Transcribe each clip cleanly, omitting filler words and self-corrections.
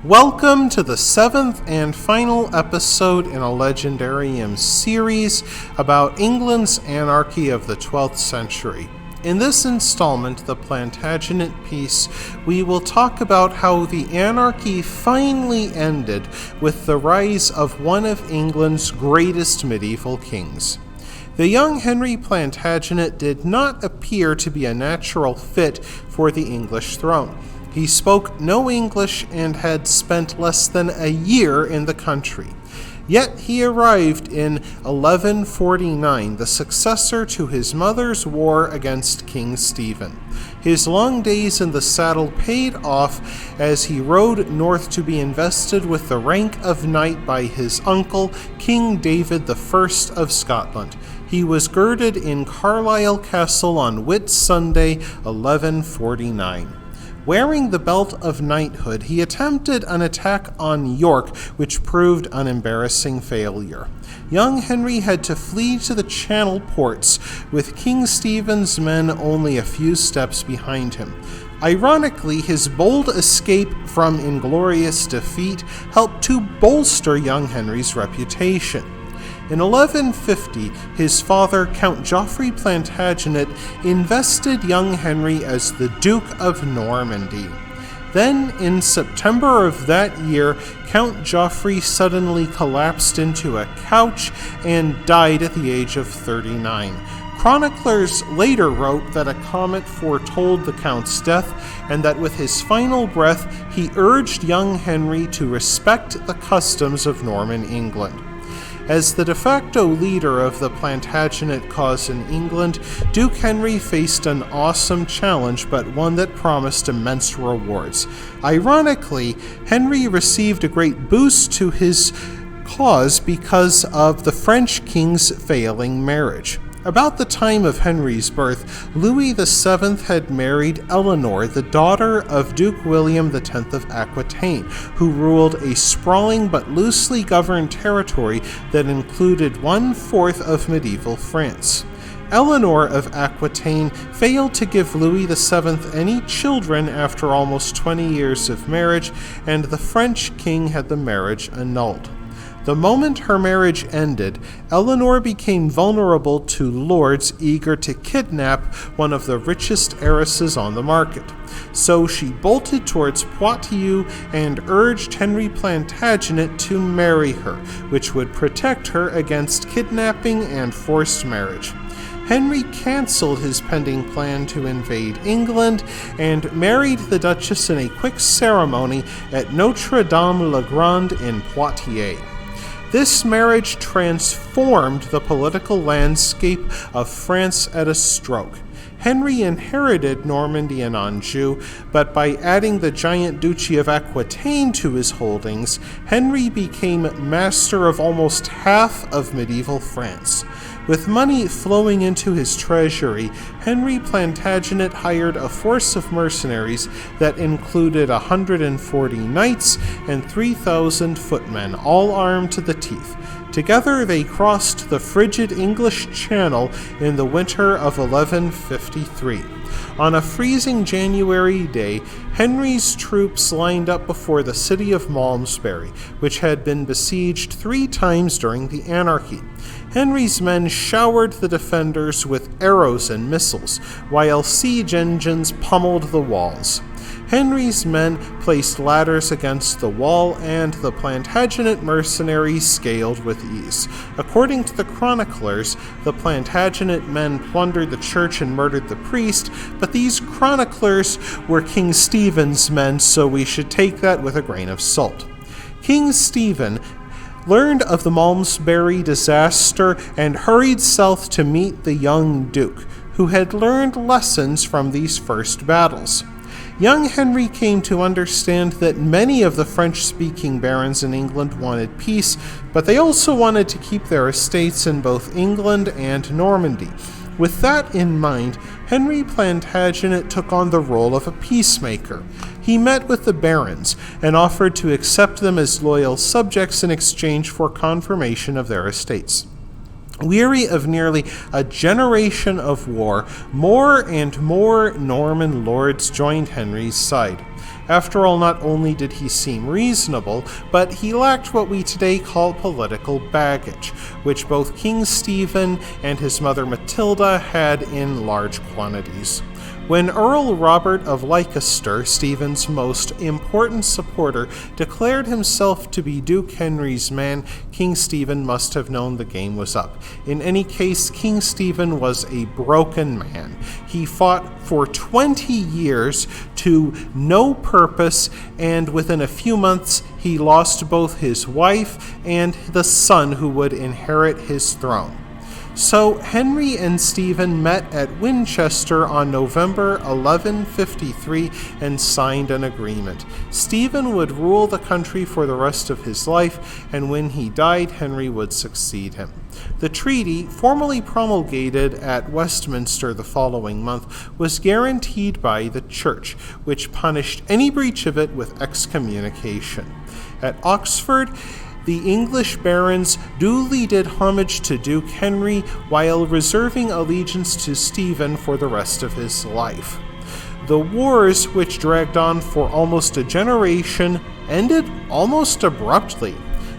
Welcome to the seventh and final episode in a Legendarium series about England's anarchy of the 12th century. In this installment, the Plantagenet piece, we will talk about how the anarchy finally ended with the rise of one of England's greatest medieval kings. The young Henry Plantagenet did not appear to be a natural fit for the English throne. He spoke no English and had spent less than a year in the country. Yet he arrived in 1149, the successor to his mother's war against King Stephen. His long days in the saddle paid off as he rode north to be invested with the rank of knight by his uncle, King David I of Scotland. He was girded in Carlisle Castle on Whit Sunday, 1149. Wearing the belt of knighthood, he attempted an attack on York, which proved an embarrassing failure. Young Henry had to flee to the Channel ports, with King Stephen's men only a few steps behind him. Ironically, his bold escape from inglorious defeat helped to bolster young Henry's reputation. In 1150, his father, Count Geoffrey Plantagenet, invested young Henry as the Duke of Normandy. Then, in September of that year, Count Geoffrey suddenly collapsed into a couch and died at the age of 39. Chroniclers later wrote that a comet foretold the Count's death, and that with his final breath, he urged young Henry to respect the customs of Norman England. As the de facto leader of the Plantagenet cause in England, Duke Henry faced an awesome challenge, but one that promised immense rewards. Ironically, Henry received a great boost to his cause because of the French king's failing marriage. About the time of Henry's birth, Louis VII had married Eleanor, the daughter of Duke William X of Aquitaine, who ruled a sprawling but loosely governed territory that included 1/4 of medieval France. Eleanor of Aquitaine failed to give Louis VII any children after almost 20 years of marriage, and the French king had the marriage annulled. The moment her marriage ended, Eleanor became vulnerable to lords eager to kidnap one of the richest heiresses on the market. So she bolted towards Poitiers and urged Henry Plantagenet to marry her, which would protect her against kidnapping and forced marriage. Henry cancelled his pending plan to invade England and married the Duchess in a quick ceremony at Notre-Dame-la-Grande in Poitiers. This marriage transformed the political landscape of France at a stroke. Henry inherited Normandy and Anjou, but by adding the giant Duchy of Aquitaine to his holdings, Henry became master of almost half of medieval France. With money flowing into his treasury, Henry Plantagenet hired a force of mercenaries that included 140 knights and 3,000 footmen, all armed to the teeth. Together they crossed the frigid English Channel in the winter of 1153. On a freezing January day, Henry's troops lined up before the city of Malmesbury, which had been besieged 3 times during the Anarchy. Henry's men showered the defenders with arrows and missiles, while siege engines pummeled the walls. Henry's men placed ladders against the wall, and the Plantagenet mercenaries scaled with ease. According to the chroniclers, the Plantagenet men plundered the church and murdered the priest, but these chroniclers were King Stephen's men, so we should take that with a grain of salt. King Stephen learned of the Malmesbury disaster and hurried south to meet the young Duke, who had learned lessons from these first battles. Young Henry came to understand that many of the French-speaking barons in England wanted peace, but they also wanted to keep their estates in both England and Normandy. With that in mind, Henry Plantagenet took on the role of a peacemaker. He met with the barons and offered to accept them as loyal subjects in exchange for confirmation of their estates. Weary of nearly a generation of war, more and more Norman lords joined Henry's side. After all, not only did he seem reasonable, but he lacked what we today call political baggage, which both King Stephen and his mother Matilda had in large quantities. When Earl Robert of Leicester, Stephen's most important supporter, declared himself to be Duke Henry's man, King Stephen must have known the game was up. In any case, King Stephen was a broken man. He fought for 20 years to no purpose, and within a few months he lost both his wife and the son who would inherit his throne. So Henry and Stephen met at Winchester on November 1153 and signed an agreement. Stephen would rule the country for the rest of his life, and when he died, Henry would succeed him. The treaty, formally promulgated at Westminster the following month, was guaranteed by the Church, which punished any breach of it with excommunication. At Oxford, the English barons duly did homage to Duke Henry while reserving allegiance to Stephen for the rest of his life. The wars, which dragged on for almost a generation, ended almost abruptly.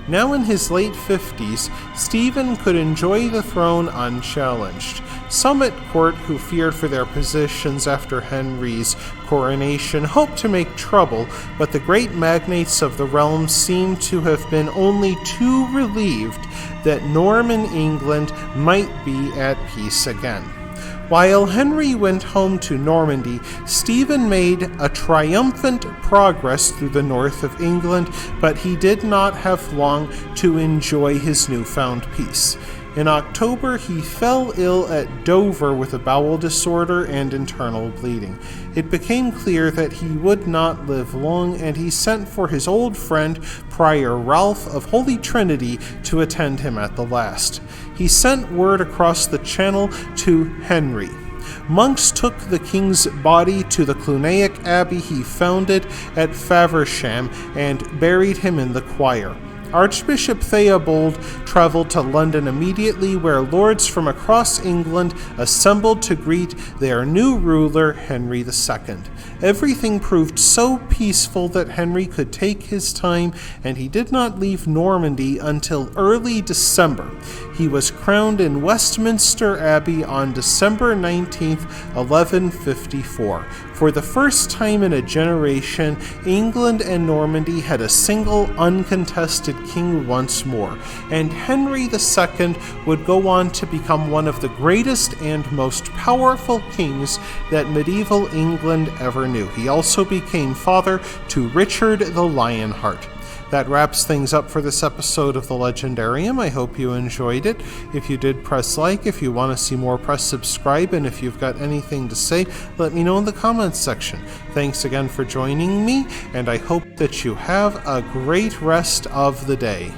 Now in his late 50s, Stephen could enjoy the throne unchallenged. Some at court, who feared for their positions after Henry's coronation, hoped to make trouble, but the great magnates of the realm seemed to have been only too relieved that Norman England might be at peace again. While Henry went home to Normandy, Stephen made a triumphant progress through the north of England, but he did not have long to enjoy his newfound peace. In October, he fell ill at Dover with a bowel disorder and internal bleeding. It became clear that he would not live long, and he sent for his old friend, Prior Ralph of Holy Trinity, to attend him at the last. He sent word across the Channel to Henry. Monks took the king's body to the Cluniac Abbey he founded at Faversham and buried him in the choir. Archbishop Theobald traveled to London immediately, where lords from across England assembled to greet their new ruler, Henry II. Everything proved so peaceful that Henry could take his time, and he did not leave Normandy until early December. He was crowned in Westminster Abbey on December 19, 1154. For the first time in a generation, England and Normandy had a single uncontested king once more, and Henry II would go on to become one of the greatest and most powerful kings that medieval England ever knew. He also became father to Richard the Lionheart. That wraps things up for this episode of The Legendarium. I hope you enjoyed it. If you did, press like. If you want to see more, press subscribe. And if you've got anything to say, let me know in the comments section. Thanks again for joining me, and I hope that you have a great rest of the day.